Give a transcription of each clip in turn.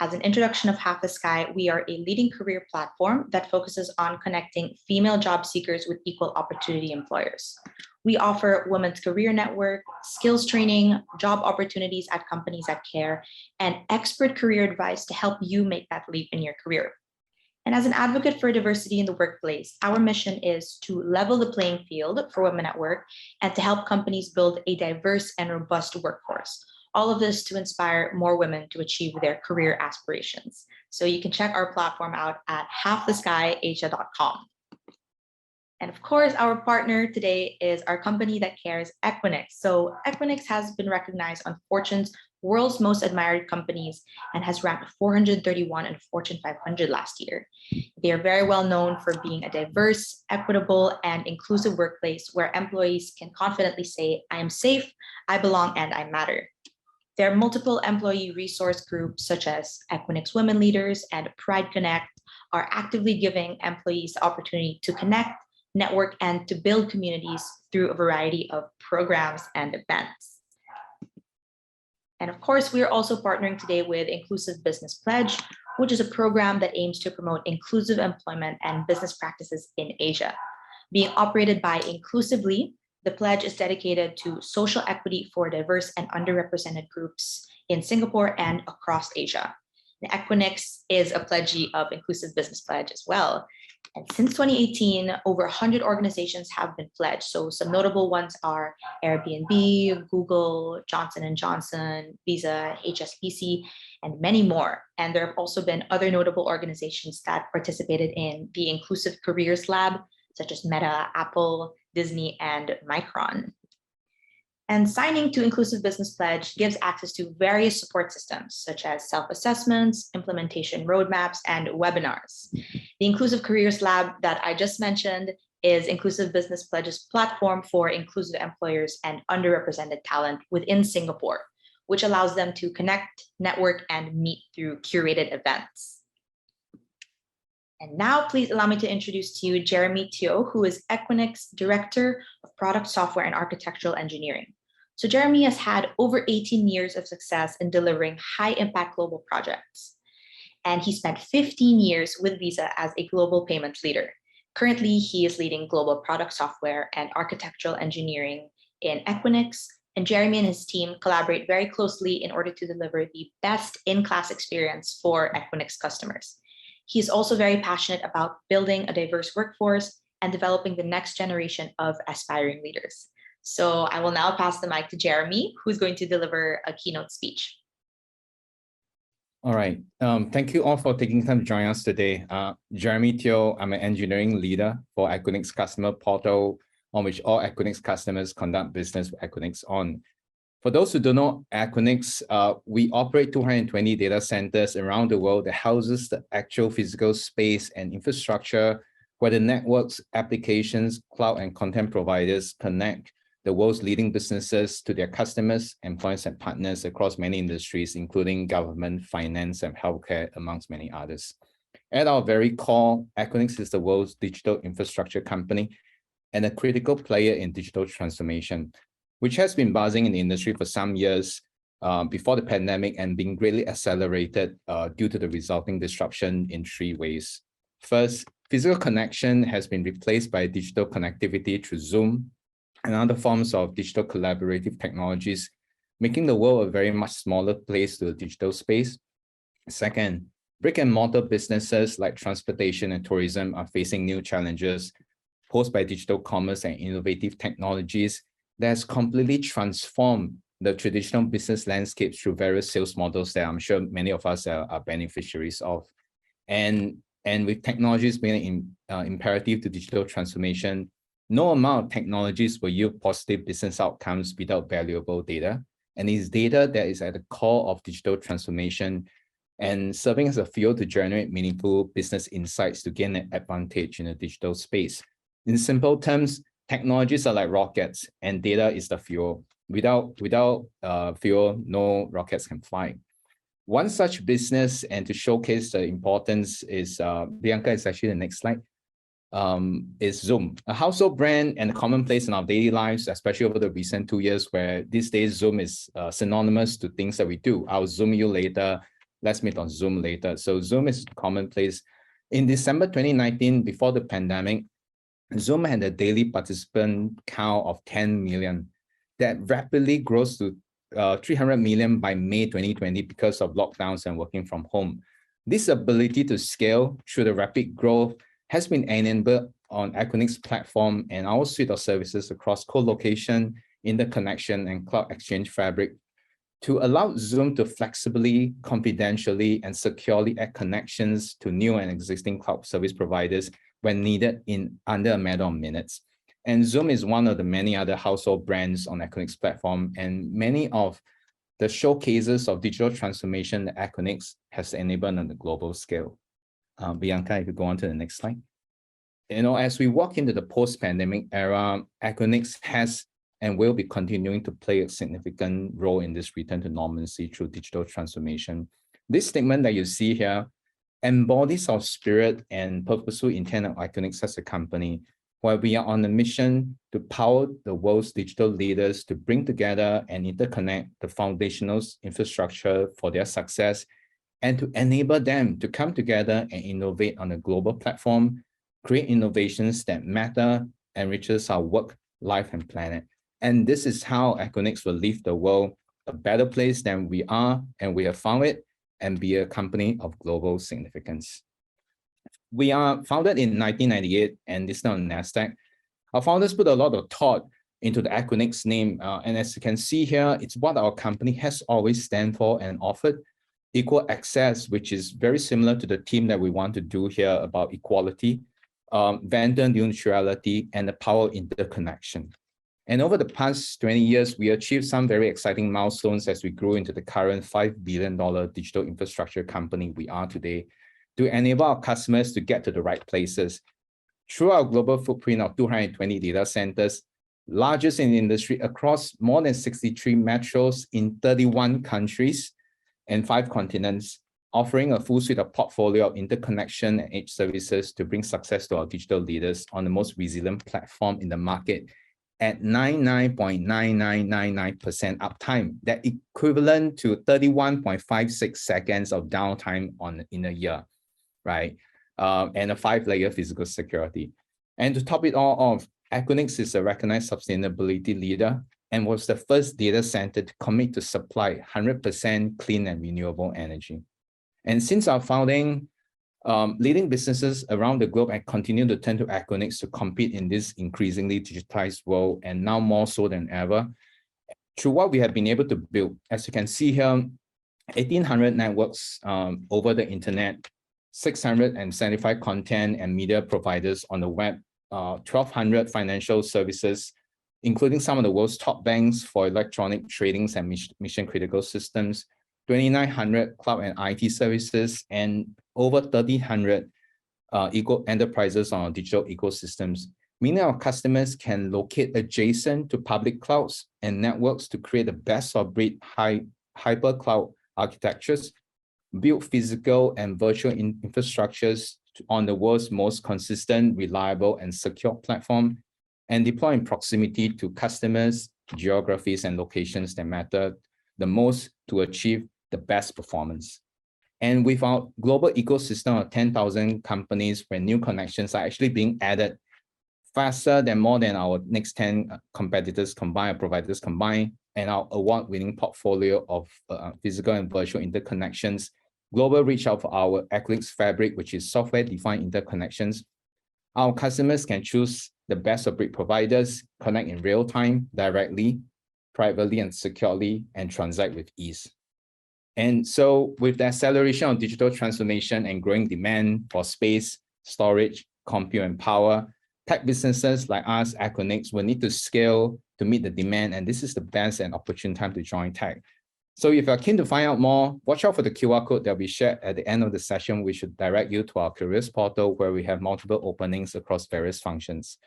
As an introduction of Half the Sky, we are a leading career platform that focuses on connecting female job seekers with equal opportunity employers. We offer women's career network, skills training, job opportunities at companies that care, and expert career advice to help you make that leap in your career. And as an advocate for diversity in the workplace, our mission is to level the playing field for women at work and to help companies build a diverse and robust workforce. All of this to inspire more women to achieve their career aspirations. So you can check our platform out at halftheskyasia.com. And of course, our partner today is our company that cares, Equinix. So Equinix has been recognized on Fortune's World's Most Admired Companies and has ranked 431 in Fortune 500 last year. They are very well known for being a diverse, equitable, and inclusive workplace where employees can confidently say, I am safe, I belong, and I matter. There are multiple employee resource groups such as Equinix Women Leaders and Pride Connect are actively giving employees the opportunity to connect, network, and to build communities through a variety of programs and events. And of course, we are also partnering today with Inclusive Business Pledge, which is a program that aims to promote inclusive employment and business practices in Asia. Being operated by Inclusively, the pledge is dedicated to social equity for diverse and underrepresented groups in Singapore and across Asia. And Equinix is a pledgee of Inclusive Business Pledge as well. And since 2018, over 100 organizations have been pledged. So some notable ones are Airbnb, Google, Johnson & Johnson, Visa, HSBC, and many more. And there have also been other notable organizations that participated in the Inclusive Careers Lab, such as Meta, Apple, Disney, and Micron. And signing to Inclusive Business Pledge gives access to various support systems, such as self-assessments, implementation roadmaps, and webinars. The Inclusive Careers Lab that I just mentioned is Inclusive Business Pledge's platform for inclusive employers and underrepresented talent within Singapore, which allows them to connect, network, and meet through curated events. And now please allow me to introduce to you Jeremy Teo, who is Equinix Director of Product Software and Architectural Engineering. So Jeremy has had over 18 years of success in delivering high impact global projects. And he spent 15 years with Visa as a global payments leader. Currently, he is leading global product software and architectural engineering in Equinix. And Jeremy and his team collaborate very closely in order to deliver the best in-class experience for Equinix customers. He is also very passionate about building a diverse workforce and developing the next generation of aspiring leaders. So I will now pass the mic to Jeremy, who's going to deliver a keynote speech. All right. Thank you all for taking time to join us today. Jeremy Teo, I'm an engineering leader for Equinix Customer Portal, on which all Equinix customers conduct business with Equinix on. For those who don't know Equinix, we operate 220 data centers around the world that houses the actual physical space and infrastructure where the networks, applications, cloud, and content providers connect the world's leading businesses to their customers, employees, and partners across many industries, including government, finance, and healthcare, amongst many others. At our very core, Equinix is the world's digital infrastructure company and a critical player in digital transformation, which has been buzzing in the industry for some years before the pandemic and being greatly accelerated due to the resulting disruption in three ways. First, physical connection has been replaced by digital connectivity through Zoom and other forms of digital collaborative technologies, making the world a very much smaller place to the digital space. Second, brick and mortar businesses like transportation and tourism are facing new challenges posed by digital commerce and innovative technologies that has completely transformed the traditional business landscape through various sales models that I'm sure many of us are beneficiaries of. And with technologies being imperative to digital transformation, no amount of technologies will yield positive business outcomes without valuable data. And it's data that is at the core of digital transformation and serving as a fuel to generate meaningful business insights to gain an advantage in the digital space. In simple terms, technologies are like rockets and data is the fuel. Without fuel, no rockets can fly. One such business, and to showcase the importance, is Bianca is actually the next slide, is Zoom, a household brand and a commonplace in our daily lives, especially over the recent 2 years, where these days Zoom is synonymous to things that we do. I'll Zoom you later. let's meet on Zoom later. So Zoom is commonplace. In December 2019, before the pandemic, Zoom had a daily participant count of 10 million that rapidly grows to 300 million by May 2020 because of lockdowns and working from home. This ability to scale through the rapid growth has been enabled on Equinix platform and our suite of services across co-location, interconnection, and cloud exchange fabric to allow Zoom to flexibly, confidentially, and securely add connections to new and existing cloud service providers when needed in under a matter of minutes. And Zoom is one of the many other household brands on Equinix platform, and many of the showcases of digital transformation that Equinix has enabled on the global scale. Bianca, if you go on to the next slide. As we walk into the post-pandemic era, Equinix has and will be continuing to play a significant role in this return to normalcy through digital transformation. This statement that you see here embodies our spirit and purposeful intent of Equinix as a company, where we are on a mission to power the world's digital leaders to bring together and interconnect the foundational infrastructure for their success and to enable them to come together and innovate on a global platform, create innovations that matter, enriches our work, life, and planet. And this is how Equinix will leave the world a better place than we are, and we have found it, and be a company of global significance. We are founded in 1998 and listed on NASDAQ. Our founders put a lot of thought into the Equinix name. And as you can see here, it's what our company has always stand for and offered. Equal access, which is very similar to the theme that we want to do here about equality, vendor neutrality, and the power of interconnection. And over the past 20 years, we achieved some very exciting milestones as we grew into the current $5 billion digital infrastructure company we are today, to enable our customers to get to the right places. Through our global footprint of 220 data centers, largest in the industry across more than 63 metros in 31 countries and 5 continents, offering a full suite of portfolio of interconnection and edge services to bring success to our digital leaders on the most resilient platform in the market at 99.9999% uptime, that equivalent to 31.56 seconds of downtime in a year, right? And a 5-layer physical security. And to top it all off, Equinix is a recognized sustainability leader and was the first data center to commit to supply 100% clean and renewable energy. And since our founding, leading businesses around the globe and continue to turn to Equinix to compete in this increasingly digitized world, and now more so than ever, through what we have been able to build. As you can see here, 1,800 networks over the internet, 675 content and media providers on the web, 1,200 financial services, including some of the world's top banks for electronic tradings and mission-critical systems, 2,900 cloud and IT services, and over 1,300 enterprises on our digital ecosystems, meaning our customers can locate adjacent to public clouds and networks to create the best of breed hyper cloud architectures, build physical and virtual infrastructures on the world's most consistent, reliable, and secure platform, and deploy in proximity to customers, geographies, and locations that matter the most to achieve the best performance. And with our global ecosystem of 10,000 companies, where new connections are actually being added faster than more than our next 10 competitors combined, providers combined, and our award-winning portfolio of physical and virtual interconnections, global reach of our Equinix Fabric, which is software-defined interconnections, our customers can choose the best of breed providers, connect in real time, directly, privately, and securely, and transact with ease. And so with the acceleration of digital transformation and growing demand for space, storage, compute, and power, tech businesses like us, Equinix, will need to scale to meet the demand, and this is the best and opportune time to join tech. So if you're keen to find out more, watch out for the QR code that will be shared at the end of the session, which should direct you to our careers portal, where we have multiple openings across various functions.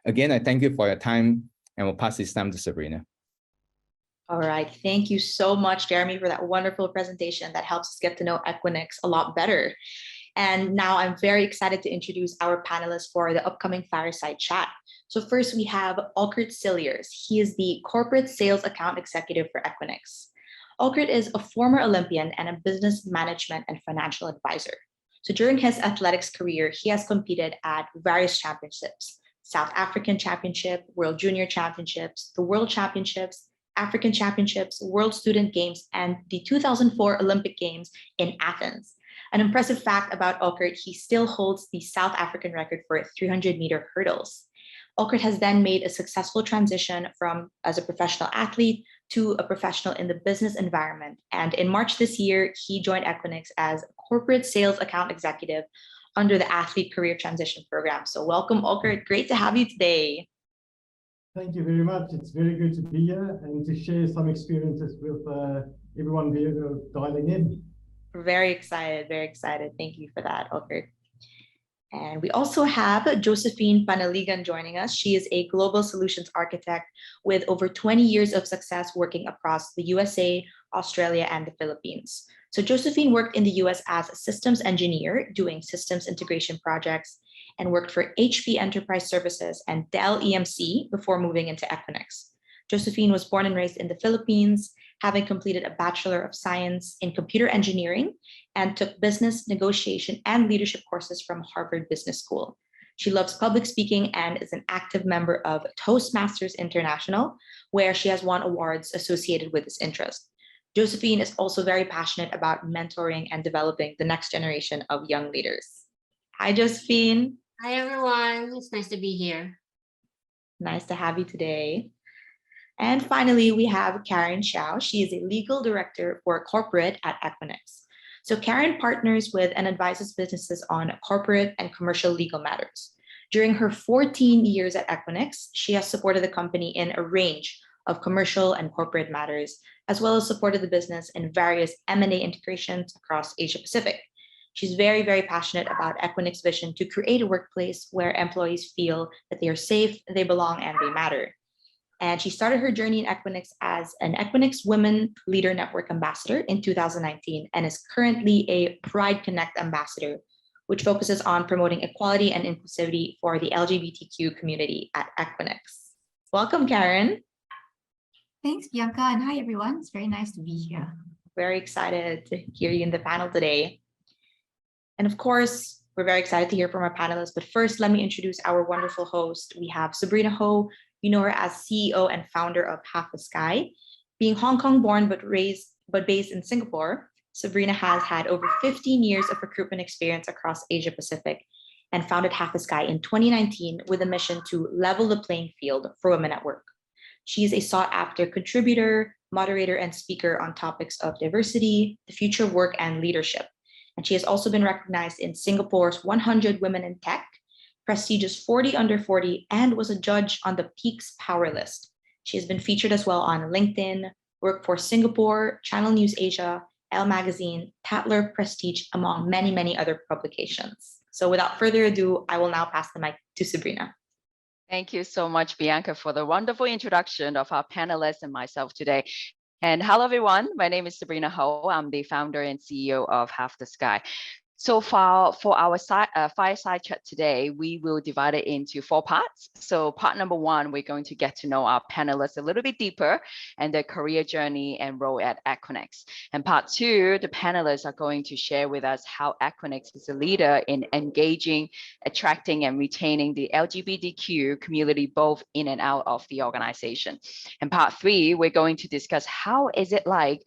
Again, I thank you for your time, and we'll pass this time to Sabrina. All right. Thank you so much, Jeremy, for that wonderful presentation that helps us get to know Equinix a lot better. And now I'm very excited to introduce our panelists for the upcoming Fireside Chat. So first we have Alkert Cilliers. He is the Corporate Sales Account Executive for Equinix. Olkert is a former Olympian and a business management and financial advisor. So during his athletics career, he has competed at various championships: South African Championship, World Junior Championships, the World Championships, African Championships, World Student Games, and the 2004 Olympic Games in Athens. An impressive fact about Olkert, he still holds the South African record for 300-meter hurdles. Olkert has then made a successful transition from as a professional athlete to a professional in the business environment. And in March this year, he joined Equinix as corporate sales account executive under the Athlete Career Transition Program. So welcome, Olkert. Great to have you today. Thank you very much. It's very good to be here and to share some experiences with everyone dialing in. We're very excited, very excited. Thank you for that, Olkert. And we also have Josephine Panaligan joining us. She is a global solutions architect with over 20 years of success working across the USA, Australia, and the Philippines. So Josephine worked in the US as a systems engineer doing systems integration projects and worked for HP Enterprise Services and Dell EMC before moving into Equinix. Josephine was born and raised in the Philippines, having completed a Bachelor of Science in Computer Engineering and took business, negotiation, and leadership courses from Harvard Business School. She loves public speaking and is an active member of Toastmasters International, where she has won awards associated with this interest. Josephine is also very passionate about mentoring and developing the next generation of young leaders. Hi, Josephine. Hi, everyone. It's nice to be here. Nice to have you today. And finally, we have Karen Xiao. She is a legal director for corporate at Equinix. So Karen partners with and advises businesses on corporate and commercial legal matters. During her 14 years at Equinix, she has supported the company in a range of commercial and corporate matters, as well as supported the business in various M&A integrations across Asia Pacific. She's very, very passionate about Equinix's vision to create a workplace where employees feel that they are safe, they belong, and they matter. And she started her journey in Equinix as an Equinix Women Leader Network Ambassador in 2019 and is currently a Pride Connect Ambassador, which focuses on promoting equality and inclusivity for the LGBTQ community at Equinix. Welcome, Karen. Thanks, Bianca, and hi, everyone. It's very nice to be here. Very excited to hear you in the panel today. And of course, we're very excited to hear from our panelists, but first, let me introduce our wonderful host. We have Sabrina Ho. You know her as CEO and founder of Half the Sky. Being Hong Kong born but based in Singapore, Sabrina has had over 15 years of recruitment experience across Asia Pacific and founded Half the Sky in 2019 with a mission to level the playing field for women at work. She is a sought-after contributor, moderator, and speaker on topics of diversity, the future of work, and leadership. And she has also been recognized in Singapore's 100 Women in Tech, prestigious 40 Under 40, and was a judge on the Peaks Power List. She has been featured as well on LinkedIn, Workforce Singapore, Channel News Asia, Elle Magazine, Tatler, Prestige, among many, many other publications. So without further ado, I will now pass the mic to Sabrina. Thank you so much, Bianca, for the wonderful introduction of our panelists and myself today. And hello, everyone. My name is Sabrina Ho. I'm the founder and CEO of Half the Sky. So far, for our Fireside Chat today, we will divide it into 4 parts. So part number 1, we're going to get to know our panelists a little bit deeper and their career journey and role at Equinix. And part 2, the panelists are going to share with us how Equinix is a leader in engaging, attracting, and retaining the LGBTQ community both in and out of the organization. And part 3, we're going to discuss how is it like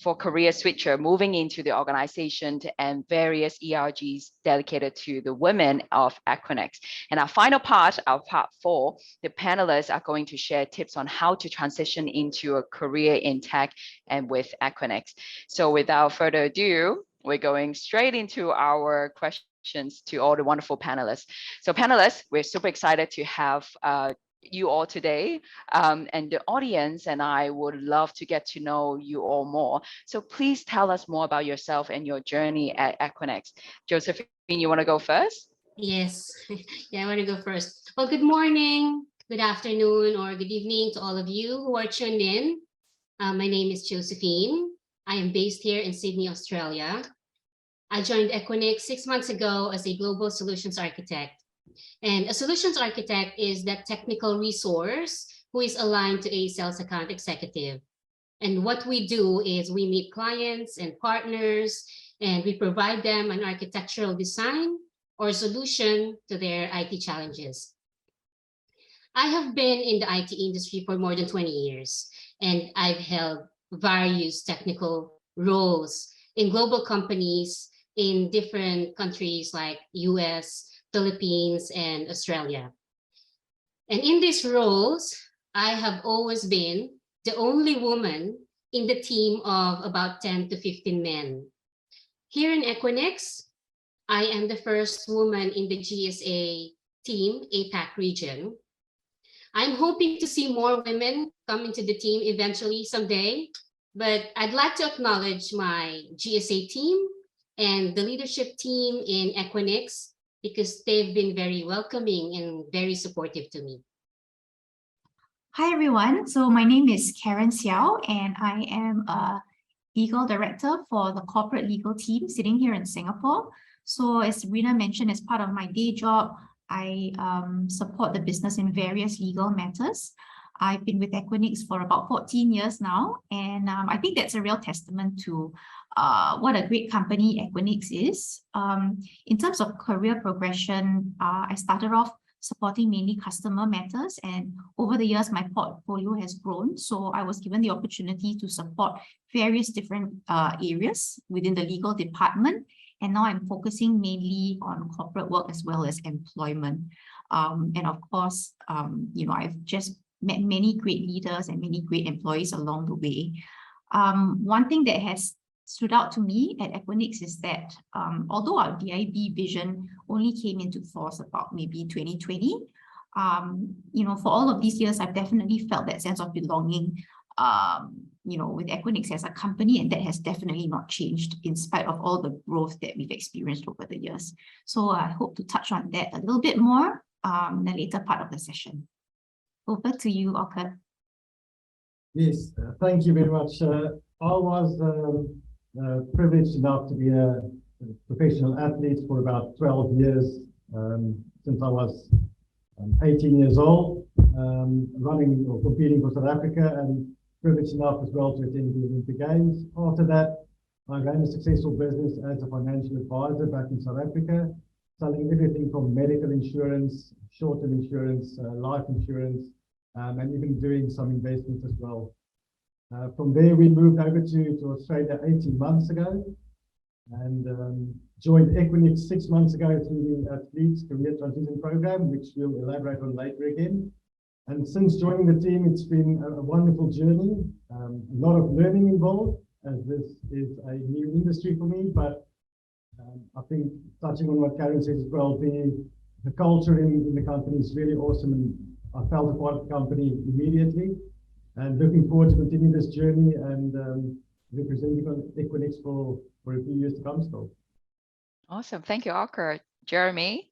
for career switcher moving into the organization and various ERGs dedicated to the women of Equinix. And our final part, our part 4, the panelists are going to share tips on how to transition into a career in tech and with Equinix. So without further ado, we're going straight into our questions to all the wonderful panelists. So panelists, we're super excited to have you all today, and the audience and I would love to get to know you all more. So please tell us more about yourself and your journey at Equinix. Josephine, you want to go first? Yes, yeah, I want to go first. Well, good morning, good afternoon, or good evening to all of you who are tuned in. My name is Josephine. I am based here in Sydney, Australia. I joined Equinix 6 months ago as a global solutions architect. And a solutions architect is that technical resource who is aligned to a sales account executive. And what we do is we meet clients and partners, and we provide them an architectural design or solution to their IT challenges. I have been in the IT industry for more than 20 years, and I've held various technical roles in global companies in different countries like US, Philippines, and Australia. And in these roles, I have always been the only woman in the team of about 10 to 15 men. Here in Equinix, I am the first woman in the GSA team, APAC region. I'm hoping to see more women come into the team eventually someday, but I'd like to acknowledge my GSA team and the leadership team in Equinix because they've been very welcoming and very supportive to me. Hi, everyone. So my name is Karen Xiao, and I am a legal director for the corporate legal team sitting here in Singapore. So as Sabrina mentioned, as part of my day job, I support the business in various legal matters. I've been with Equinix for about 14 years now, and I think that's a real testament to what a great company Equinix is. In terms of career progression, I started off supporting mainly customer matters, and over the years my portfolio has grown, so I was given the opportunity to support various different areas within the legal department, and now I'm focusing mainly on corporate work as well as employment. And of course, I've just met many great leaders and many great employees along the way. One thing that has stood out to me at Equinix is that although our DIB vision only came into force about maybe 2020, for all of these years, I've definitely felt that sense of belonging, with Equinix as a company, and that has definitely not changed in spite of all the growth that we've experienced over the years. So I hope to touch on that a little bit more in the later part of the session. Over to you, Ocker. Yes, thank you very much. I was privileged enough to be a professional athlete for about 12 years, since I was 18 years old, running or competing for South Africa, and privileged enough as well to attend the Olympic Games. After that, I ran a successful business as a financial advisor back in South Africa, selling everything from medical insurance, short-term insurance, life insurance, and even doing some investments as well. From there, we moved over to Australia 18 months ago, and joined Equinix 6 months ago through the Athletes Career Transition Program, which we'll elaborate on later again. And since joining the team, it's been a wonderful journey, a lot of learning involved, as this is a new industry for me, but I think touching on what Karen says as well, the culture in the company is really awesome, and I felt a part of the company immediately, and looking forward to continue this journey and representing Equinix for a few years to come still. Awesome. Thank you, Ocker. Jeremy?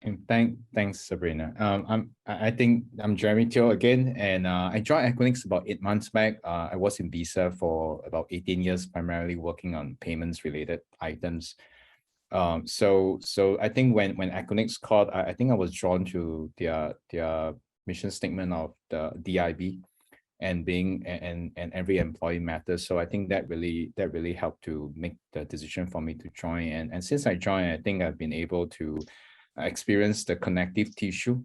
And thanks, Sabrina. I think I'm Jeremy Teo again, and I joined Equinix about 8 months back. I was in Visa for about 18 years, primarily working on payments-related items. So I think when Equinix called, I think I was drawn to their mission statement of the DIB and every employee matters. So I think that really helped to make the decision for me to join. And since I joined, I think I've been able to experience the connective tissue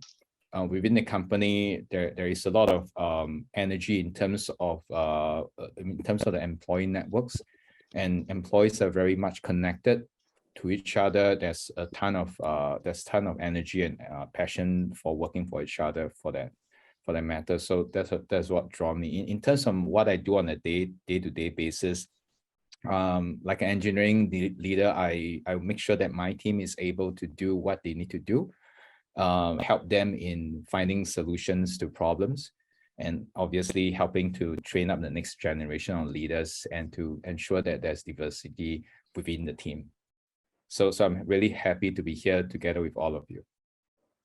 within the company. There is a lot of energy in terms of the employee networks, and employees are very much connected to each other. There's a ton of energy and passion for working for each other for that matter. So that's what drew me in terms of what I do on a day-to-day basis. Like an engineering leader, I make sure that my team is able to do what they need to do, help them in finding solutions to problems, and obviously helping to train up the next generation of leaders and to ensure that there's diversity within the team. So I'm really happy to be here together with all of you.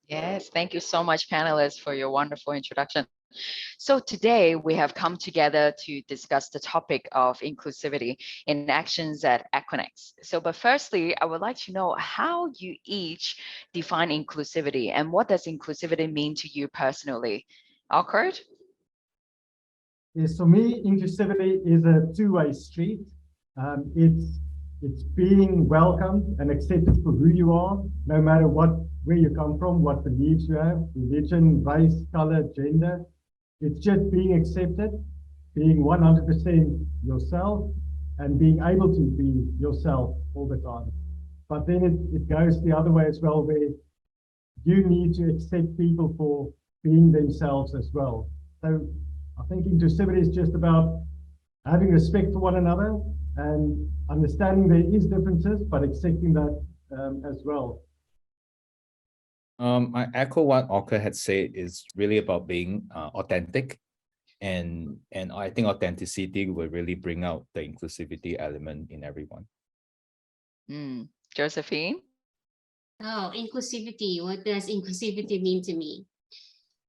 Yes, thank you so much, panelists, for your wonderful introduction. So today we have come together to discuss the topic of inclusivity in actions at Equinix. So, but firstly, I would like to know how you each define inclusivity, and what does inclusivity mean to you personally? Awkward? is, for me, inclusivity is a two-way street. It's being welcomed and accepted for who you are, no matter where you come from, what beliefs you have, religion, race, color, gender. It's just being accepted, being 100% yourself, and being able to be yourself all the time. But then it goes the other way as well, where you need to accept people for being themselves as well. So I think inclusivity is just about having respect for one another and understanding there is differences, but accepting that as well. I echo what Orca had said. Is really about being authentic, and I think authenticity will really bring out the inclusivity element in everyone. Josephine? Oh, inclusivity. What does inclusivity mean to me?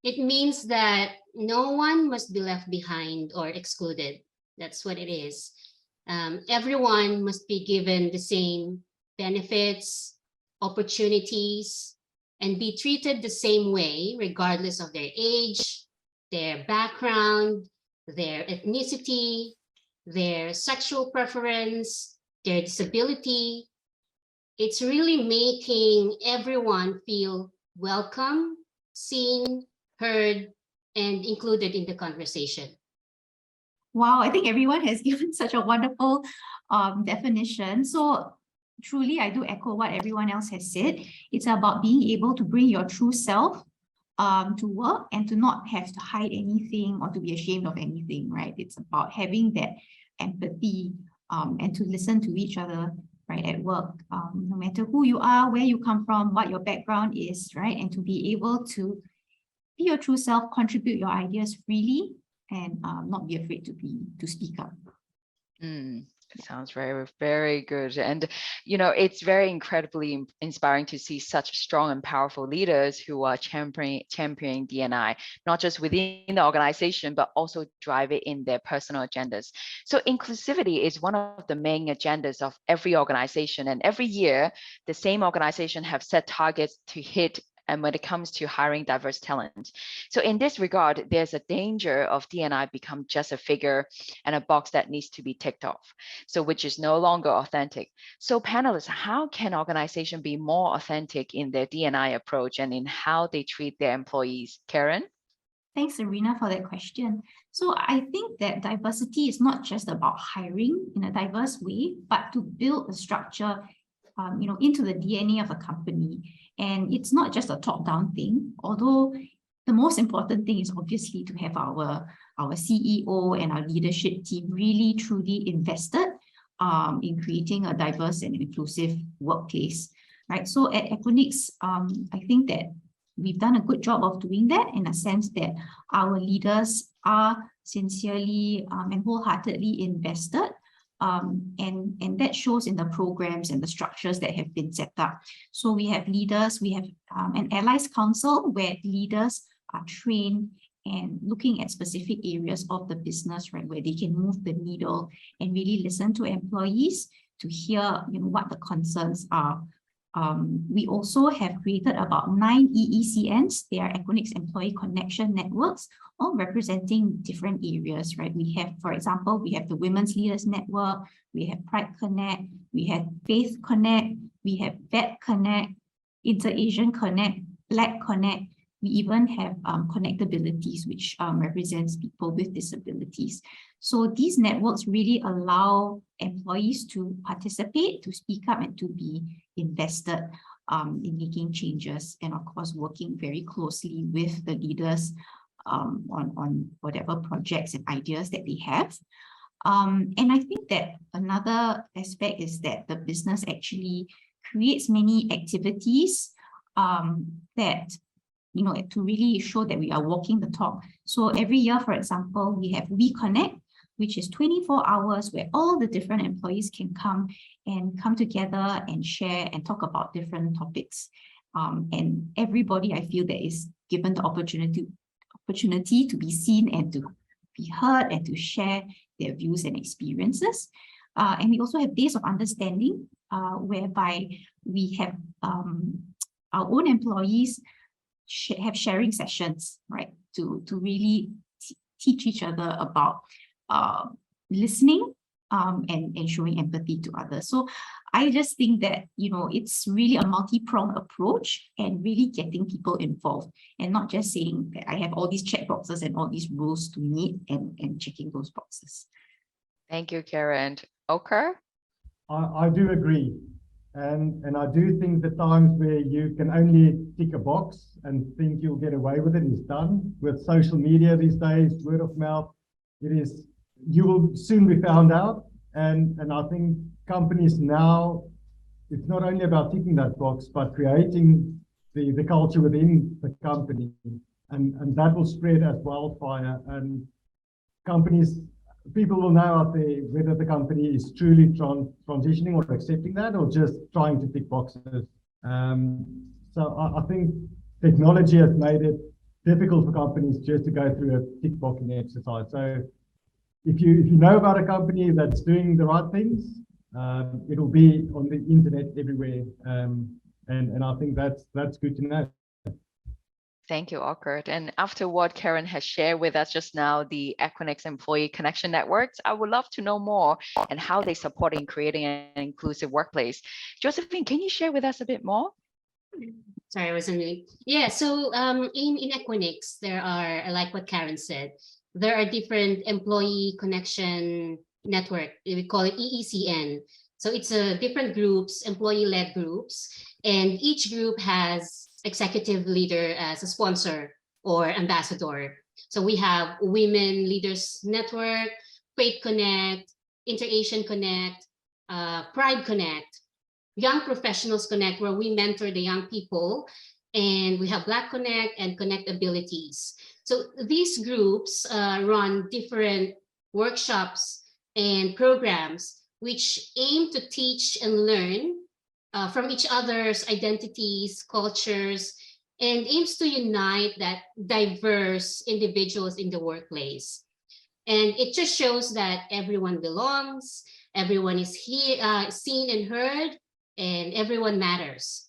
It means that no one must be left behind or excluded. That's what it is. Everyone must be given the same benefits, opportunities, and be treated the same way, regardless of their age, their background, their ethnicity, their sexual preference, their disability. It's really making everyone feel welcome, seen, heard, and included in the conversation. Wow, I think everyone has given such a wonderful definition. So truly, I do echo what everyone else has said. It's about being able to bring your true self to work and to not have to hide anything or to be ashamed of anything, right? It's about having that empathy and to listen to each other, right, at work, no matter who you are, where you come from, what your background is, right? And to be able to be your true self, contribute your ideas freely, and not be afraid to speak up. It sounds very, very good. And, you know, it's very incredibly inspiring to see such strong and powerful leaders who are championing D&I, not just within the organization, but also drive it in their personal agendas. So inclusivity is one of the main agendas of every organization. And every year, the same organization have set targets to hit, and when it comes to hiring diverse talent. So in this regard, there's a danger of D&I become just a figure and a box that needs to be ticked off, so which is no longer authentic. So panelists, how can organizations be more authentic in their D&I approach and in how they treat their employees? Karen? Thanks, Arena, for that question. So I think that diversity is not just about hiring in a diverse way, but to build a structure into the DNA of a company. And it's not just a top-down thing, although the most important thing is obviously to have our CEO and our leadership team really truly invested in creating a diverse and inclusive workplace, right? So at Equinix, I think that we've done a good job of doing that, in a sense that our leaders are sincerely and wholeheartedly invested. And that shows in the programs and the structures that have been set up. So we have leaders, we have an allies council where leaders are trained and looking at specific areas of the business, right, where they can move the needle and really listen to employees to hear, what the concerns are. We also have created about 9 EECNs. They are Equinix Employee Connection Networks, all representing different areas, right? We have, for example, we have the Women's Leaders Network, we have Pride Connect, we have Faith Connect, we have Vet Connect, Inter-Asian Connect, Black Connect. We even have Connectabilities, which represents people with disabilities. So these networks really allow employees to participate, to speak up, and to be invested in making changes, and of course working very closely with the leaders on whatever projects and ideas that they have. And I think that another aspect is that the business actually creates many activities that to really show that we are walking the talk. So every year, for example, we have We Connect, which is 24 hours where all the different employees can come together and share and talk about different topics. And everybody, I feel, that is given the opportunity to be seen and to be heard and to share their views and experiences. And we also have Days of Understanding, whereby we have our own employees have sharing sessions, right, to really teach each other about listening and showing empathy to others. So I just think that, it's really a multi-pronged approach and really getting people involved and not just saying that I have all these check boxes and all these rules to meet and checking those boxes. Thank you, Karen. Oker? I do agree. And I do think the times where you can only tick a box and think you'll get away with it is done. With social media these days, word of mouth, you will soon be found out. And I think companies now, it's not only about ticking that box, but creating the culture within the company. And that will spread as wildfire. And people will know out there whether the company is truly transitioning or accepting that, or just trying to tick boxes. So I think technology has made it difficult for companies just to go through a tick boxing exercise. So if you know about a company that's doing the right things, it'll be on the internet everywhere. And I think that's good to know. Thank you, Ockert. And after what Karen has shared with us just now, the Equinix Employee Connection Networks, I would love to know more and how they support in creating an inclusive workplace. Josephine, can you share with us a bit more? Sorry, I was on mute. Yeah, so in Equinix, there are, like what Karen said, there are different employee connection network. We call it EECN. So it's different groups, employee-led groups, and each group has executive leader as a sponsor or ambassador. So we have Women Leaders Network, Faith Connect, Inter-Asian Connect, Pride Connect, Young Professionals Connect, where we mentor the young people, and we have Black Connect and Connect Abilities. So these groups run different workshops and programs which aim to teach and learn from each other's identities, cultures, and aims to unite that diverse individuals in the workplace. And it just shows that everyone belongs, everyone is here, seen and heard, and everyone matters.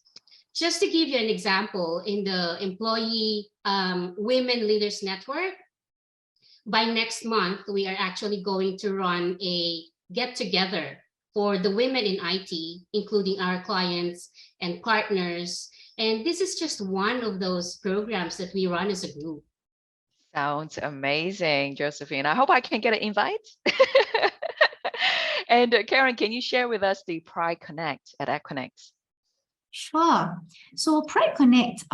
Just to give you an example, in the Employee Women Leaders Network, by next month, we are actually going to run a get-together for the women in IT, including our clients and partners. And this is just one of those programs that we run as a group. Sounds amazing, Josephine. I hope I can get an invite. And Karen, can you share with us the Pride Connect at Equinix? Sure. So Pride Connect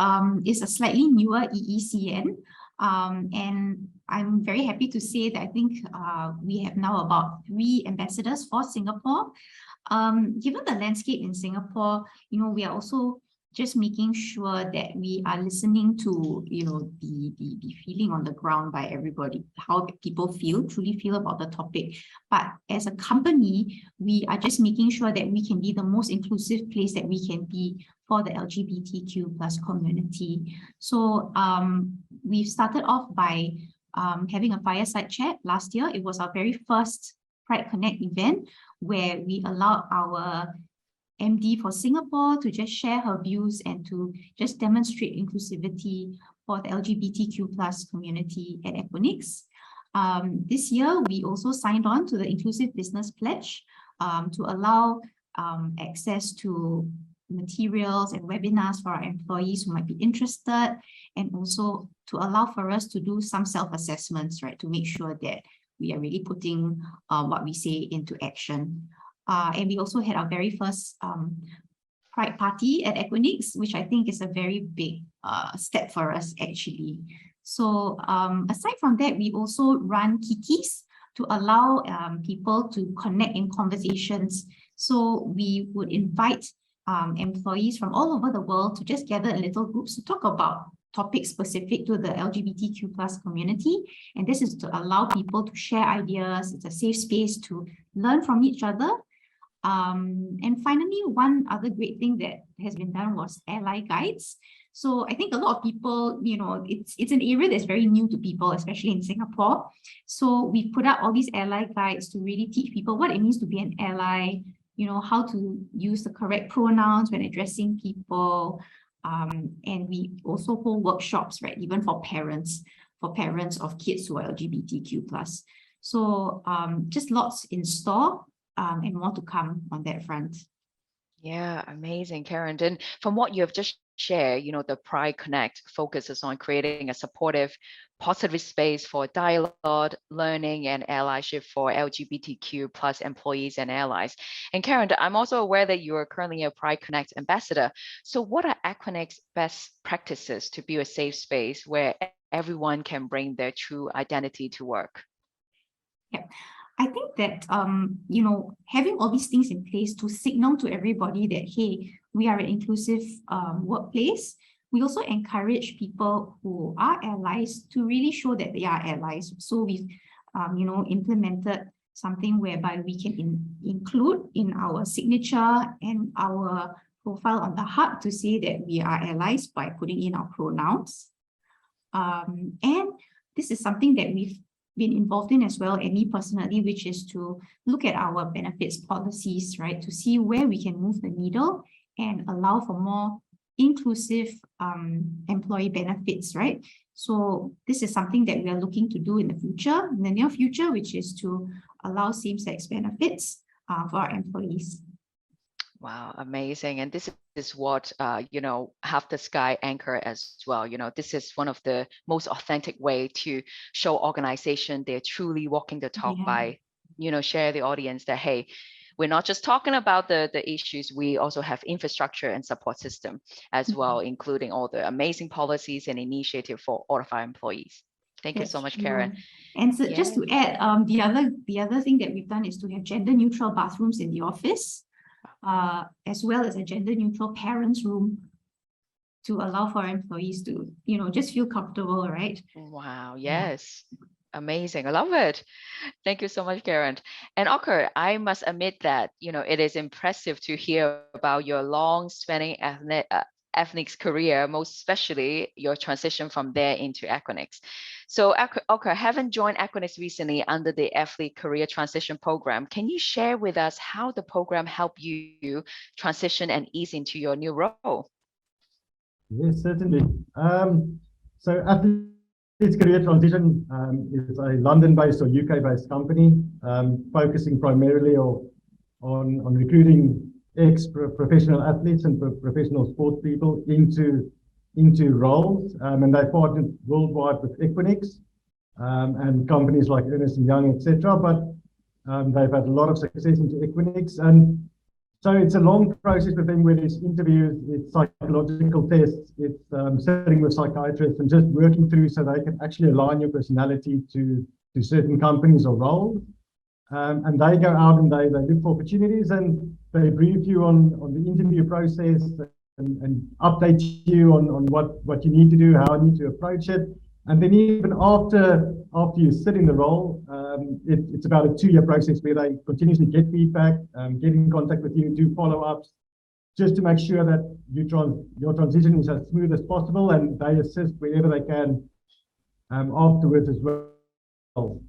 is a slightly newer EECN. And I'm very happy to say that I think we have now about 3 ambassadors for Singapore. Given the landscape in Singapore, we are also just making sure that we are listening to, the feeling on the ground by everybody, how people truly feel about the topic. But as a company, we are just making sure that we can be the most inclusive place that we can be for the LGBTQ plus community. So we've started off by having a Fireside Chat last year. It was our very first Pride Connect event where we allowed our MD for Singapore to just share her views and to just demonstrate inclusivity for the LGBTQ plus community at Equinix. This year, we also signed on to the Inclusive Business Pledge to allow access to materials and webinars for our employees who might be interested, and also to allow for us to do some self-assessments, right, to make sure that we are really putting what we say into action. And we also had our very first Pride Party at Equinix, which I think is a very big step for us, actually. So aside from that, we also run kikis to allow people to connect in conversations. So we would invite employees from all over the world to just gather in little groups to talk about topics specific to the LGBTQ plus community. And this is to allow people to share ideas. It's a safe space to learn from each other. And finally, one other great thing that has been done was ally guides. So I think a lot of people, it's an area that's very new to people, especially in Singapore. So we put out all these ally guides to really teach people what it means to be an ally, how to use the correct pronouns when addressing people. And we also hold workshops, right, even for parents for parents of kids who are LGBTQ+. So just lots in store and more to come on that front. Yeah, amazing, Karen. And from what you have just shared, the Pride Connect focuses on creating a supportive, positive space for dialogue, learning, and allyship for LGBTQ plus employees and allies. And Karen, I'm also aware that you are currently a Pride Connect ambassador. So what are Equinix best practices to build a safe space where everyone can bring their true identity to work? Yeah. I think that, having all these things in place to signal to everybody that, hey, we are an inclusive workplace. We also encourage people who are allies to really show that they are allies. So we've, implemented something whereby we can include in our signature and our profile on the hub to say that we are allies by putting in our pronouns. And this is something that we've been involved in as well, and me personally, which is to look at our benefits policies, right, to see where we can move the needle and allow for more inclusive employee benefits, right? So this is something that we are looking to do in the near future, which is to allow same-sex benefits for our employees. Wow, amazing. And this is what, Half the Sky anchor as well. This is one of the most authentic way to show organization they're truly walking the talk by, share the audience that, hey, we're not just talking about the issues, we also have infrastructure and support system as well, including all the amazing policies and initiative for all of our employees. Thank you so much, Karen. And so just to add, the other thing that we've done is to have gender neutral bathrooms in the office. As well as a gender-neutral parents' room to allow for our employees to, just feel comfortable, right? Wow, yes. Yeah. Amazing. I love it. Thank you so much, Karen. And Ocker, I must admit that, it is impressive to hear about your long-spanning Equinix career, most especially your transition from there into Equinix. So Ocker, having joined Equinix recently under the Athlete Career Transition Program, can you share with us how the program helped you transition and ease into your new role? Yes, certainly. So Athlete's Career Transition is a London-based or UK-based company focusing primarily on recruiting ex-professional athletes and professional sports people into roles, and they partnered worldwide with Equinix and companies like Ernst & Young, etc. But they've had a lot of success into Equinix, and so it's a long process with them where there's interviews, it's psychological tests, it's sitting with psychiatrists and just working through so they can actually align your personality to certain companies or roles. And they go out and they look for opportunities and they brief you on the interview process and update you on what you need to do, how you need to approach it. And then even after you sit in the role, it's about a 2-year process where they continuously get feedback, get in contact with you, do follow-ups, just to make sure that your transition is as smooth as possible, and they assist wherever they can afterwards as well.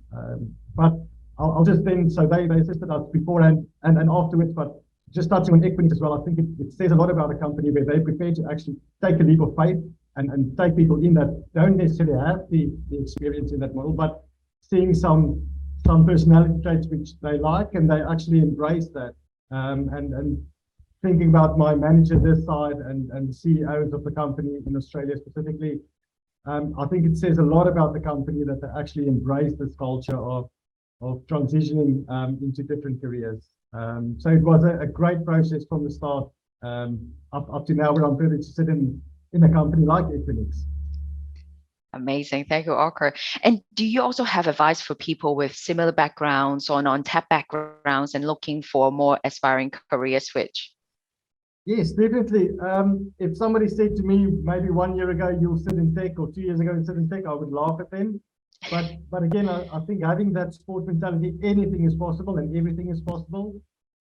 But I'll just then, so they assisted us beforehand and afterwards, but just touching on Equinix as well, I think it says a lot about a company where they're prepared to actually take a leap of faith and take people in that don't necessarily have the experience in that model, but seeing some personality traits which they like and they actually embrace that. And thinking about my manager this side and CEOs of the company in Australia specifically, I think it says a lot about the company that they actually embrace this culture of transitioning into different careers. So it was a great process from the start up to now, where I'm privileged to sit in a company like Equinix. Amazing. Thank you, Ocker. And do you also have advice for people with similar backgrounds or non-tech backgrounds and looking for more aspiring career switch? Yes, definitely. If somebody said to me maybe 1 year ago you'll sit in tech, or 2 years ago you'll sit in tech, I would laugh at them. But again, I think having that sport mentality, anything is possible and everything is possible.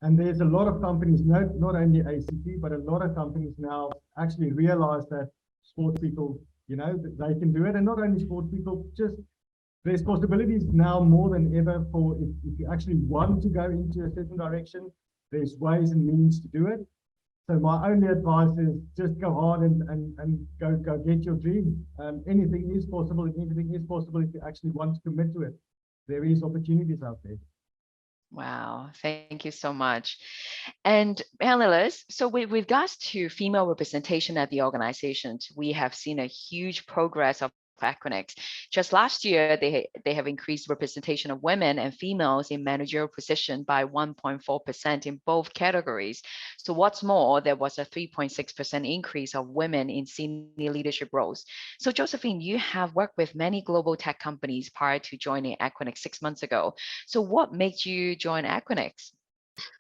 And there's a lot of companies, not only ACT, but a lot of companies now actually realize that sports people, that they can do it. And not only sports people, just there's possibilities now more than ever for if you actually want to go into a certain direction, there's ways and means to do it. So my only advice is just go hard and go get your dream. Anything is possible, and everything is possible if you actually want to commit to it. There is opportunities out there. Wow, thank you so much. And panelists, so with regards to female representation at the organizations, we have seen a huge progress of Equinix. Just last year, they have increased representation of women and females in managerial position by 1.4% in both categories. So what's more, there was a 3.6% increase of women in senior leadership roles. So Josephine, you have worked with many global tech companies prior to joining Equinix 6 months ago. So what made you join Equinix?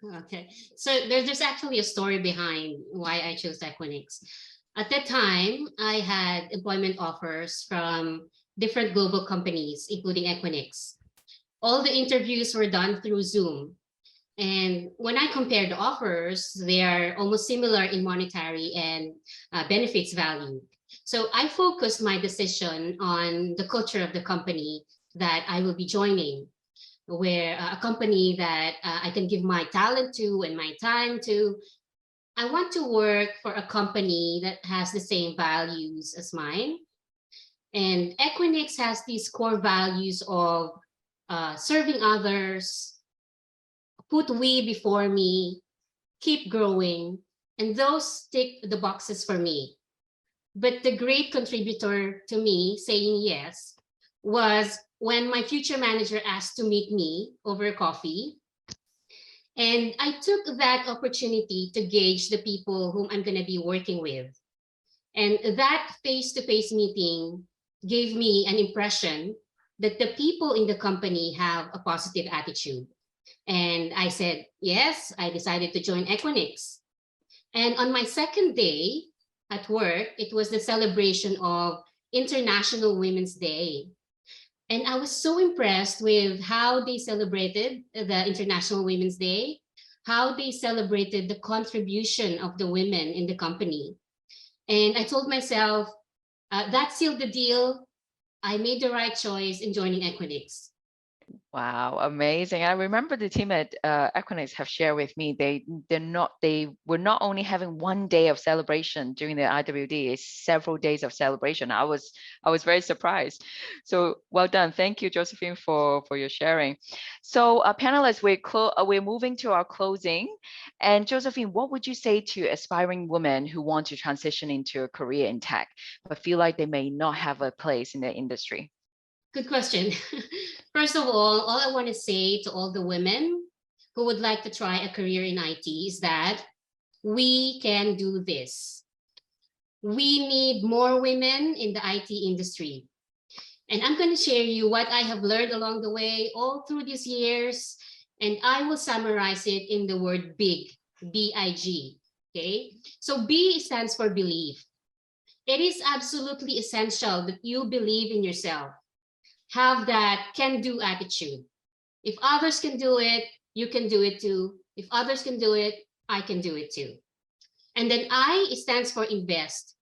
Okay, so there's actually a story behind why I chose Equinix. At that time, I had employment offers from different global companies, including Equinix. All the interviews were done through Zoom. And when I compared the offers, they are almost similar in monetary and benefits value. So I focused my decision on the culture of the company that I will be joining, where a company that I can give my talent to and my time to. I want to work for a company that has the same values as mine. And Equinix has these core values of serving others, put we before me, keep growing, and those tick the boxes for me. But the great contributor to me saying yes was when my future manager asked to meet me over coffee. And I took that opportunity to gauge the people whom I'm going to be working with. And that face-to-face meeting gave me an impression that the people in the company have a positive attitude. And I said, yes, I decided to join Equinix. And on my second day at work, it was the celebration of International Women's Day. And I was so impressed with how they celebrated the International Women's Day, how they celebrated the contribution of the women in the company. And I told myself, that sealed the deal. I made the right choice in joining Equinix. Wow, amazing. I remember the team at Equinix have shared with me, they were not only having one day of celebration during the IWD, it's several days of celebration. I was very surprised. So well done. Thank you, Josephine, for your sharing. So panelists, we're moving to our closing. And Josephine, what would you say to aspiring women who want to transition into a career in tech, but feel like they may not have a place in the industry? Good question. First of all I want to say to all the women who would like to try a career in IT is that we can do this. We need more women in the IT industry. And I'm going to share you what I have learned along the way all through these years. And I will summarize it in the word big, B-I-G. Okay. So B stands for believe. It is absolutely essential that you believe in yourself. Have that can-do attitude. If others can do it, you can do it too. If others can do it, I can do it too. And then I stands for invest.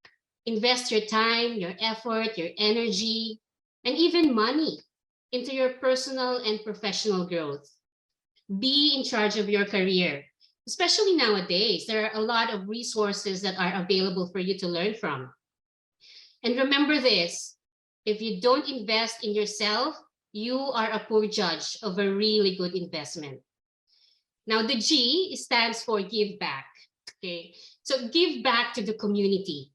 Invest your time, your effort, your energy, and even money into your personal and professional growth. Be in charge of your career. Especially nowadays, there are a lot of resources that are available for you to learn from. And remember this, if you don't invest in yourself, you are a poor judge of a really good investment. Now, the G stands for give back. Okay, so give back to the community.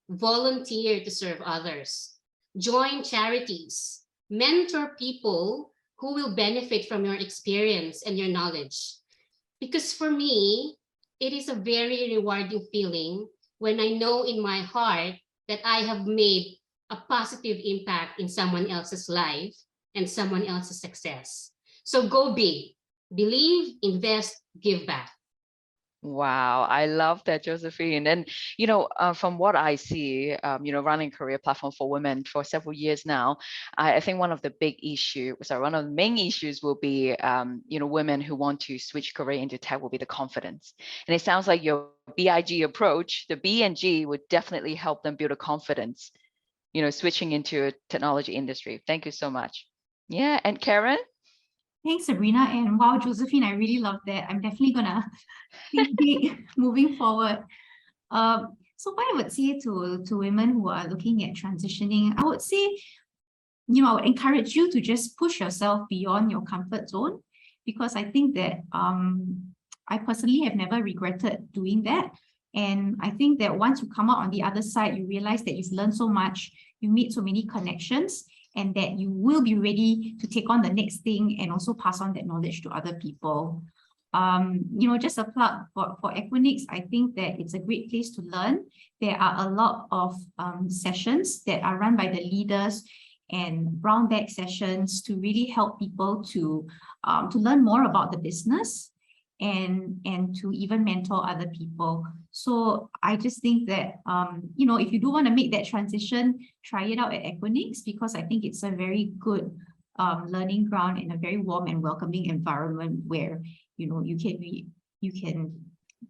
Volunteer to serve others. Join charities. Mentor people who will benefit from your experience and your knowledge. Because for me, it is a very rewarding feeling when I know in my heart that I have made a positive impact in someone else's life and someone else's success. So go big, believe, invest, give back. Wow, I love that, Josephine. And, from what I see, running career platform for women for several years now, I think one of the main issues will be, women who want to switch career into tech will be the confidence. And it sounds like your BIG approach, the B and G would definitely help them build a confidence, switching into a technology industry. Thank you so much. Yeah, and Karen? Thanks, Sabrina. And wow, Josephine, I really love that. I'm definitely gonna think big moving forward. So what I would say to women who are looking at transitioning, I would say, I would encourage you to just push yourself beyond your comfort zone, because I think that I personally have never regretted doing that. And I think that once you come out on the other side, you realize that you've learned so much, you meet so many connections, and that you will be ready to take on the next thing and also pass on that knowledge to other people. Just a plug for Equinix, I think that it's a great place to learn. There are a lot of sessions that are run by the leaders and brown bag sessions to really help people to learn more about the business and to even mentor other people. So I just think that, if you do want to make that transition, try it out at Equinix, because I think it's a very good learning ground and a very warm and welcoming environment where, you can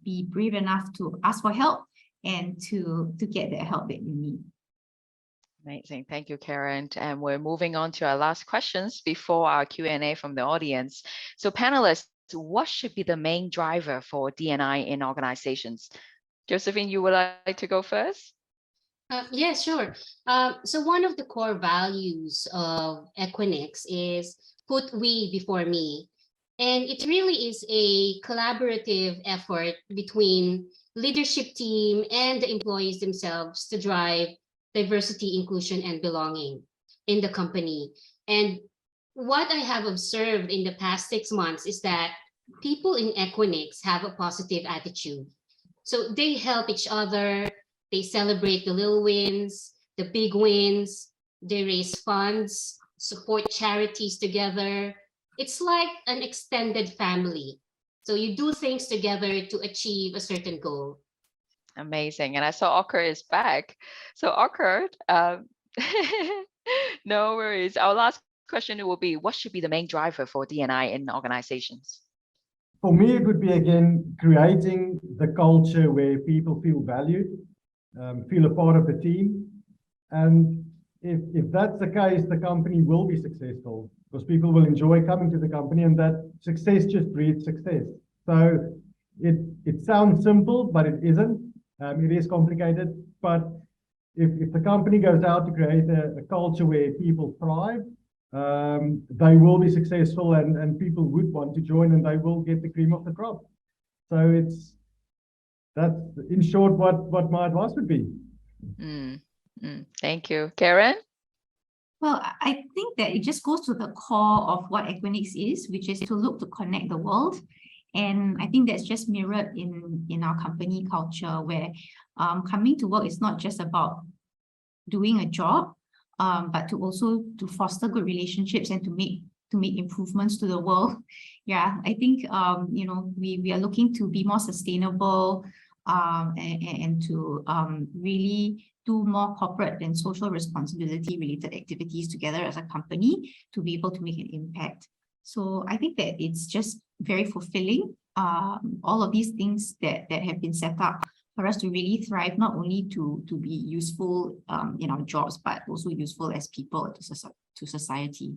be brave enough to ask for help and to get the help that you need. Amazing. Thank you, Karen. And we're moving on to our last questions before our Q&A from the audience. So panelists, what should be the main driver for D&I in organizations? Josephine, you would like to go first? Yeah, sure. So one of the core values of Equinix is put we before me. And it really is a collaborative effort between leadership team and the employees themselves to drive diversity, inclusion, and belonging in the company. And what I have observed in the past 6 months is that people in Equinix have a positive attitude. So they help each other, they celebrate the little wins, the big wins, they raise funds, support charities together. It's like an extended family. So you do things together to achieve a certain goal. Amazing. And I saw Ocker is back. So Ocker, no worries. Our last question will be, what should be the main driver for D&I in organizations? For me, it would be, again, creating the culture where people feel valued, feel a part of the team. And if that's the case, the company will be successful, because people will enjoy coming to the company, and that success just breeds success. So it sounds simple, but it isn't. It is complicated. But if the company goes out to create a culture where people thrive, they will be successful, and people would want to join, and they will get the cream of the crop. So that's in short what my advice would be. Thank you. Karen? Well, I think that it just goes to the core of what Equinix is, which is to look to connect the world. And I think that's just mirrored in our company culture, where coming to work is not just about doing a job, but to also to foster good relationships and to make improvements to the world. Yeah, I think we are looking to be more sustainable and to really do more corporate and social responsibility related activities together as a company to be able to make an impact. So I think that it's just very fulfilling, all of these things that have been set up for us to really thrive, not only to be useful in our jobs, but also useful as people to society.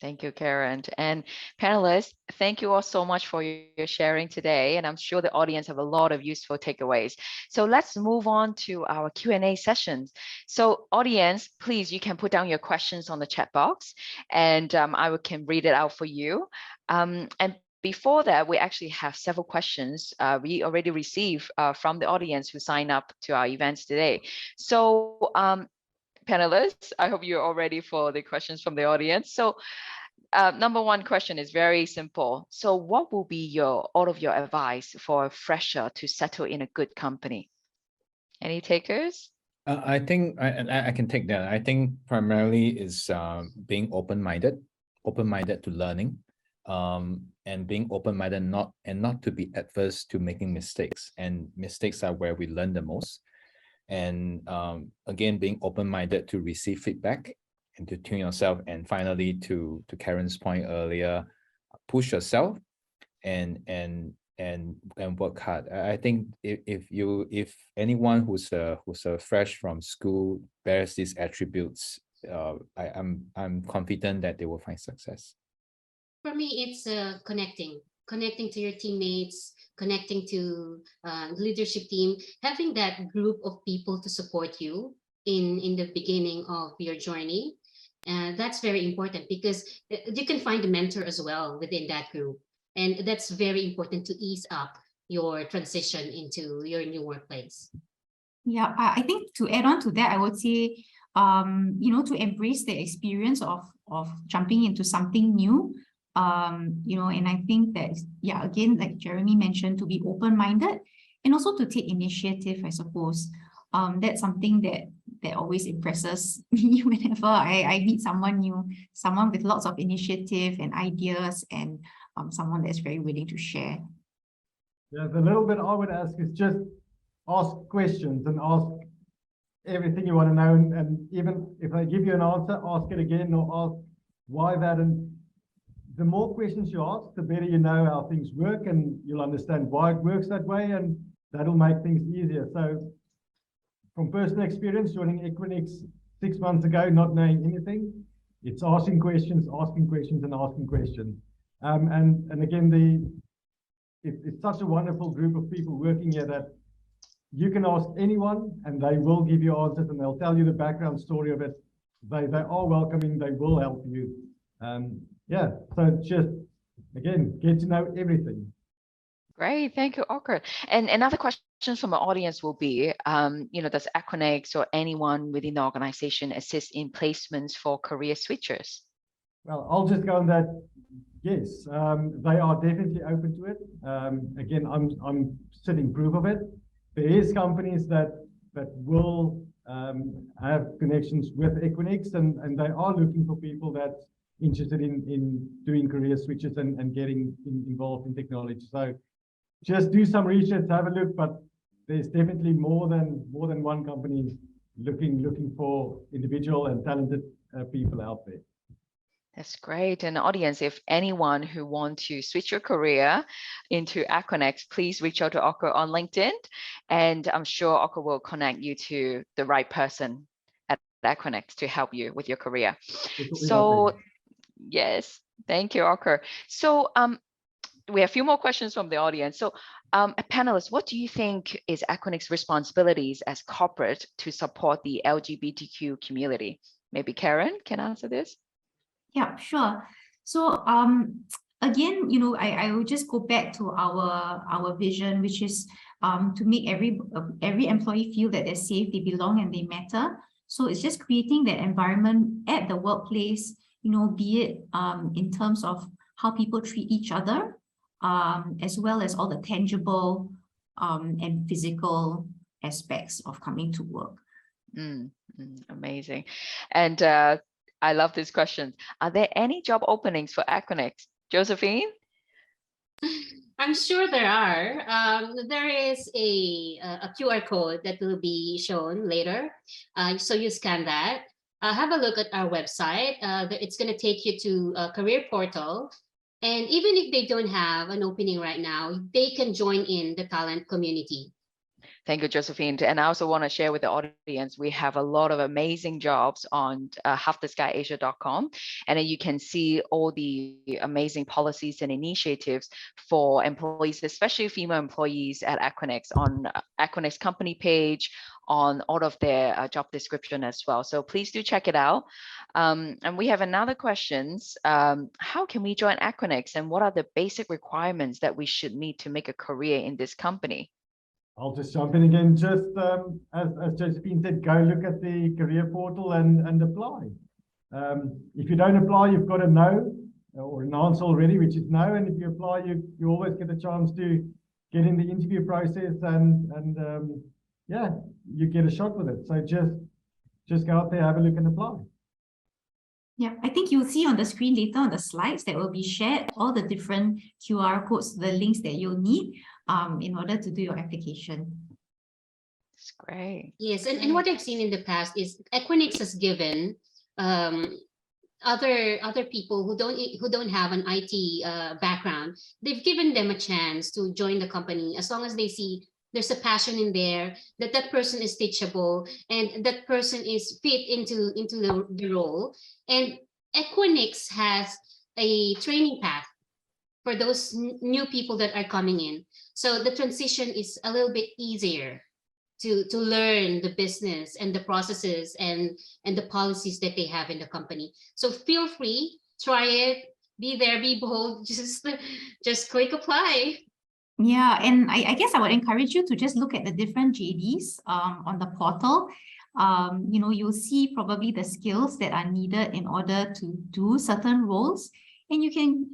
Thank you, Karen. And panelists, thank you all so much for your sharing today. And I'm sure the audience have a lot of useful takeaways. So let's move on to our Q&A sessions. So audience, please, you can put down your questions on the chat box, and I can read it out for you. And before that, we actually have several questions we already received from the audience who signed up to our events today. So panelists, I hope you're all ready for the questions from the audience. So number one question is very simple. So what will be all of your advice for a fresher to settle in a good company? Any takers? I think I can take that. I think primarily is being open-minded to learning, and being open-minded not to be adverse to making mistakes. And mistakes are where we learn the most. And again, being open-minded to receive feedback and to tune yourself. And finally, to Karen's point earlier, push yourself and work hard. I think if anyone who's fresh from school bears these attributes, I'm confident that they will find success. For me, it's connecting to your teammates, connecting to leadership team, having that group of people to support you in the beginning of your journey. That's very important because you can find a mentor as well within that group. And that's very important to ease up your transition into your new workplace. Yeah, I think to add on to that, I would say, to embrace the experience of jumping into something new, and I think that, yeah, again, like Jeremy mentioned, to be open-minded and also to take initiative, I suppose. That's something that always impresses me whenever I meet someone new, someone with lots of initiative and ideas, and someone that's very willing to share. Yeah, the little bit I would ask is just ask questions and ask everything you want to know. And even if I give you an answer, ask it again or ask why that. And the more questions you ask, the better you know how things work, and you'll understand why it works that way, and that'll make things easier. So from personal experience, joining Equinix 6 months ago, not knowing anything, it's asking questions and asking questions. And again, it's such a wonderful group of people working here that you can ask anyone and they will give you answers, and they'll tell you the background story of it. They are welcoming, they will help you. Yeah, so just, again, get to know everything. Great, thank you, Ocker. And another question from the audience will be, does Equinix or anyone within the organization assist in placements for career switchers? Well, I'll just go on that. Yes, they are definitely open to it. Again, I'm sitting proof of it. There is companies that will have connections with Equinix, and they are looking for people that's interested in doing career switches and getting involved in technology. So just do some research, have a look, but there's definitely more than one company looking for individual and talented people out there. That's great. And audience, if anyone who wants to switch your career into Equinix, please reach out to Ocker on LinkedIn, and I'm sure Ocker will connect you to the right person at Equinix to help you with your career. So yes, thank you, Ocker. So we have a few more questions from the audience. So panelists, what do you think is Equinix responsibilities as corporate to support the LGBTQ community? Maybe Karen can answer this. Yeah, sure. So again, I will just go back to our vision, which is to make every employee feel that they're safe, they belong, and they matter. So it's just creating that environment at the workplace, be it in terms of how people treat each other, as well as all the tangible and physical aspects of coming to work. Amazing. And I love this question. Are there any job openings for Equinix? Josephine? I'm sure there are. There is a QR code that will be shown later. So you scan that. Have a look at our website. It's going to take you to a career portal. And even if they don't have an opening right now, they can join in the talent community. Thank you, Josephine. And I also want to share with the audience, we have a lot of amazing jobs on halfthesky.asia.com. And then you can see all the amazing policies and initiatives for employees, especially female employees at Equinix, on Equinix company page, on all of their job description as well. So please do check it out. And we have another question. How can we join Equinix, and what are the basic requirements that we should meet to make a career in this company? I'll just jump in again. Just as Josephine said, go look at the career portal and apply. If you don't apply, you've got a no or an answer already, which is no. And if you apply, you always get a chance to get in the interview process, and yeah, you get a shot with it. So just go out there, have a look, and apply. Yeah, I think you'll see on the screen later on the slides that will be shared, all the different QR codes, the links that you'll need in order to do your application. That's great. Yes, and what I've seen in the past is Equinix has given other people who don't have an IT background, they've given them a chance to join the company as long as they see there's a passion in there, that person is teachable, and that person is fit into the role. And Equinix has a training path for those new people that are coming in. So the transition is a little bit easier to learn the business and the processes and the policies that they have in the company. So feel free, try it, be there, be bold, just click apply. Yeah, and I guess I would encourage you to just look at the different JDs on the portal. You'll see probably the skills that are needed in order to do certain roles, and you can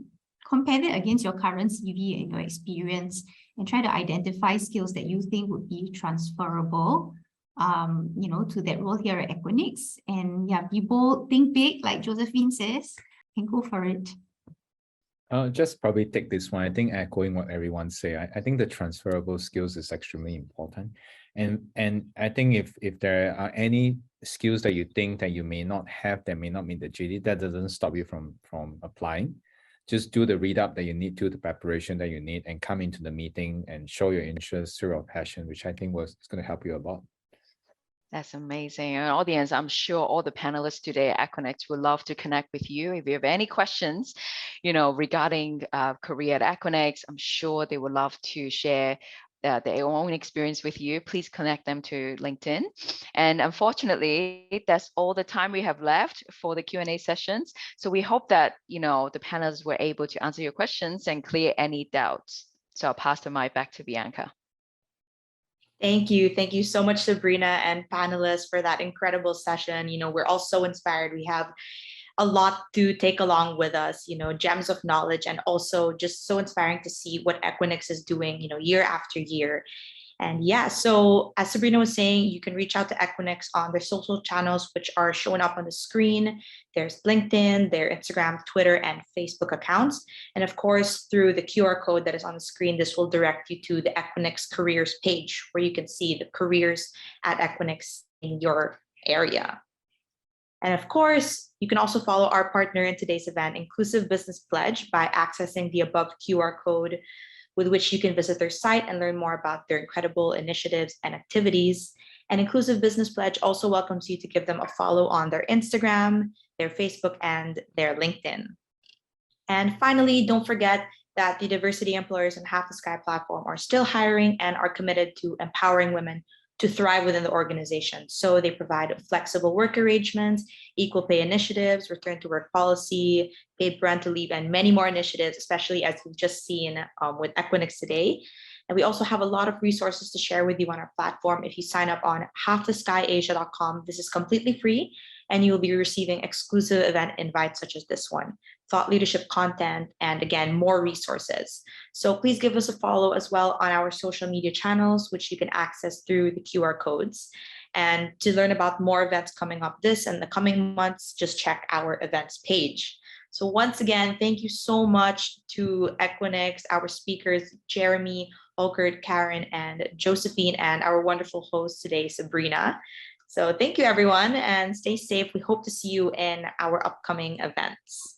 compare it against your current CV and your experience and try to identify skills that you think would be transferable, to that role here at Equinix. And yeah, be bold, think big, like Josephine says, and go for it. Just probably take this one. I think echoing what everyone say, I think the transferable skills is extremely important. And I think if there are any skills that you think that you may not have, that may not meet the JD, that doesn't stop you from applying. Just do the read up that you need to, the preparation that you need, and come into the meeting and show your interest, show your passion, which I think is going to help you a lot. That's amazing. And audience, I'm sure all the panelists today at Equinix would love to connect with you. If you have any questions, regarding career at Equinix, I'm sure they would love to share their own experience with you. Please connect them to LinkedIn. And unfortunately, that's all the time we have left for the Q&A sessions. So we hope that, the panelists were able to answer your questions and clear any doubts. So I'll pass the mic back to Bianca. Thank you. Thank you so much, Sabrina and panelists, for that incredible session. We're all so inspired. We have a lot to take along with us, gems of knowledge, and also just so inspiring to see what Equinix is doing, year after year. And yeah, so as Sabrina was saying, you can reach out to Equinix on their social channels, which are showing up on the screen. There's LinkedIn, their Instagram, Twitter, and Facebook accounts. And of course, through the QR code that is on the screen, this will direct you to the Equinix careers page, where you can see the careers at Equinix in your area. And of course, you can also follow our partner in today's event, Inclusive Business Pledge, by accessing the above QR code, with which you can visit their site and learn more about their incredible initiatives and activities. And Inclusive Business Pledge also welcomes you to give them a follow on their Instagram, their Facebook, and their LinkedIn. And finally, don't forget that the diversity employers on Half the Sky platform are still hiring and are committed to empowering women to thrive within the organization. So they provide flexible work arrangements, equal pay initiatives, return to work policy, paid parental leave, and many more initiatives, especially as we've just seen with Equinix today. And we also have a lot of resources to share with you on our platform. If you sign up on halftheskyasia.com, this is completely free, and you'll be receiving exclusive event invites such as this one, thought leadership content, and again, more resources. So please give us a follow as well on our social media channels, which you can access through the QR codes. And to learn about more events coming up this and the coming months, just check our events page. So once again, thank you so much to Equinix, our speakers, Jeremy, Olkert, Karen, and Josephine, and our wonderful host today, Sabrina. So thank you, everyone, and stay safe. We hope to see you in our upcoming events.